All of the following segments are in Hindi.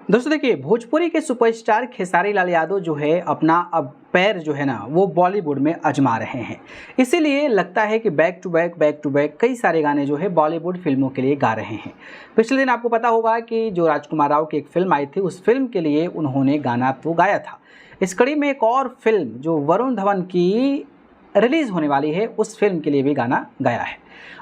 दोस्तों देखिए, भोजपुरी के सुपरस्टार खेसारी लाल यादव जो है अपना अब पैर जो है ना वो बॉलीवुड में आजमा रहे हैं। इसीलिए लगता है कि बैक टू बैक कई सारे गाने जो है बॉलीवुड फिल्मों के लिए गा रहे हैं। पिछले दिन आपको पता होगा कि जो राजकुमार राव की एक फिल्म आई थी, उस फिल्म के लिए उन्होंने गाना तो गाया था। इस कड़ी में एक और फिल्म जो वरुण धवन की रिलीज़ होने वाली है, उस फिल्म के लिए भी गाना गाया है।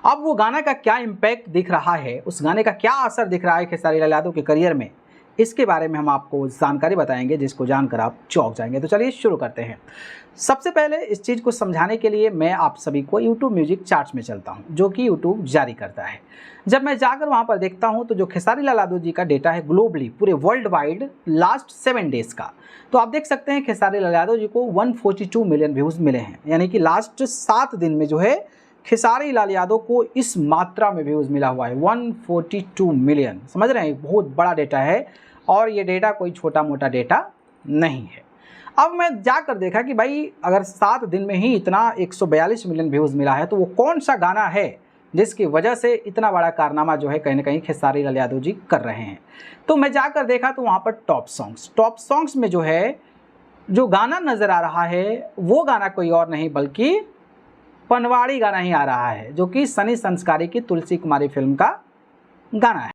अब वो गाना का क्या इम्पैक्ट दिख रहा है, उस गाने का क्या असर दिख रहा है खेसारी लाल यादव के करियर में, इसके बारे में हम आपको जानकारी बताएंगे, जिसको जानकर आप चौंक जाएंगे। तो चलिए शुरू करते हैं। सबसे पहले इस चीज़ को समझाने के लिए मैं आप सभी को YouTube म्यूजिक चार्ट्स में चलता हूं, जो कि YouTube जारी करता है। जब मैं जाकर वहां पर देखता हूं तो जो खेसारी लाल यादव जी का डेटा है ग्लोबली, पूरे वर्ल्ड वाइड लास्ट 7 डेज का, तो आप देख सकते हैं खेसारी लाल यादव जी को 142 मिलियन व्यूज़ मिले हैं। यानी कि लास्ट 7 दिन में जो है खेसारी लाल यादव को इस मात्रा में व्यूज़ मिला हुआ है, 142 मिलियन। समझ रहे हैं, बहुत बड़ा डेटा है और ये डेटा कोई छोटा मोटा डेटा नहीं है। अब मैं जाकर देखा कि भाई अगर 7 दिन में ही इतना 142 मिलियन व्यूज़ मिला है, तो वो कौन सा गाना है जिसकी वजह से इतना बड़ा कारनामा जो है कहीं ना कहीं खेसारी लाल यादव जी कर रहे हैं। तो मैं जाकर देखा तो वहाँ पर टॉप सॉन्ग्स में जो है जो गाना नज़र आ रहा है, वो गाना कोई और नहीं बल्कि पनवाड़ी गाना ही आ रहा है, जो कि सनी संस्कारी की तुलसी कुमारी फिल्म का गाना है।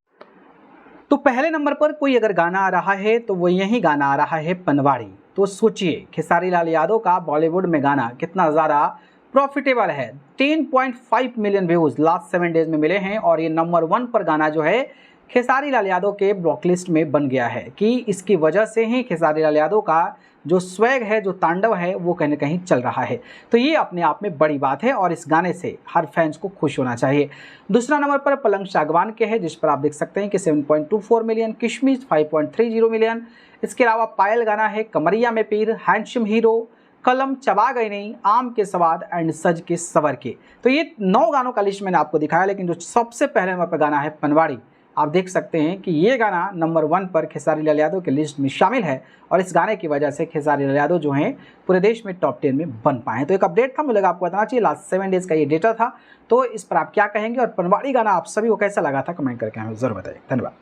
तो पहले नंबर पर कोई अगर गाना आ रहा है तो वो यही गाना आ रहा है पनवाड़ी। तो सोचिए खेसारी लाल यादव का बॉलीवुड में गाना कितना ज़्यादा प्रॉफिटेबल है। 10.5 मिलियन व्यूज़ लास्ट 7 डेज में मिले हैं और ये नंबर 1 पर गाना जो है खेसारी लाल यादव के ब्लॉकलिस्ट में बन गया है कि इसकी वजह से ही खेसारी लाल यादव का जो स्वैग है, जो तांडव है, वो कहीं ना कहीं चल रहा है। तो ये अपने आप में बड़ी बात है और इस गाने से हर फैंस को खुश होना चाहिए। दूसरा नंबर पर पलंग सागवान के है, जिस पर आप देख सकते हैं कि 7.24 मिलियन, किशमिश 5.30 मिलियन। इसके अलावा पायल गाना है कमरिया में पीर, हैंडसम हीरो, कलम चबा गई नहीं, आम के स्वाद एंड सज के सवर के। तो ये 9 गानों का लिस्ट मैंने आपको दिखाया, लेकिन जो सबसे पहले नंबर पर गाना है पनवाड़ी, आप देख सकते हैं कि ये गाना नंबर 1 पर खेसारी लाल यादव के लिस्ट में शामिल है और इस गाने की वजह से खेसारी लाल यादव जो हैं पूरे देश में टॉप 10 में बन पाए हैं। तो एक अपडेट था, मुझे लगा आपको बताना चाहिए। लास्ट 7 डेज का ये डेटा था, तो इस पर आप क्या कहेंगे और पनवाड़ी गाना आप सभी को कैसा लगा था कमेंट करके हमें ज़रूर बताइए। धन्यवाद।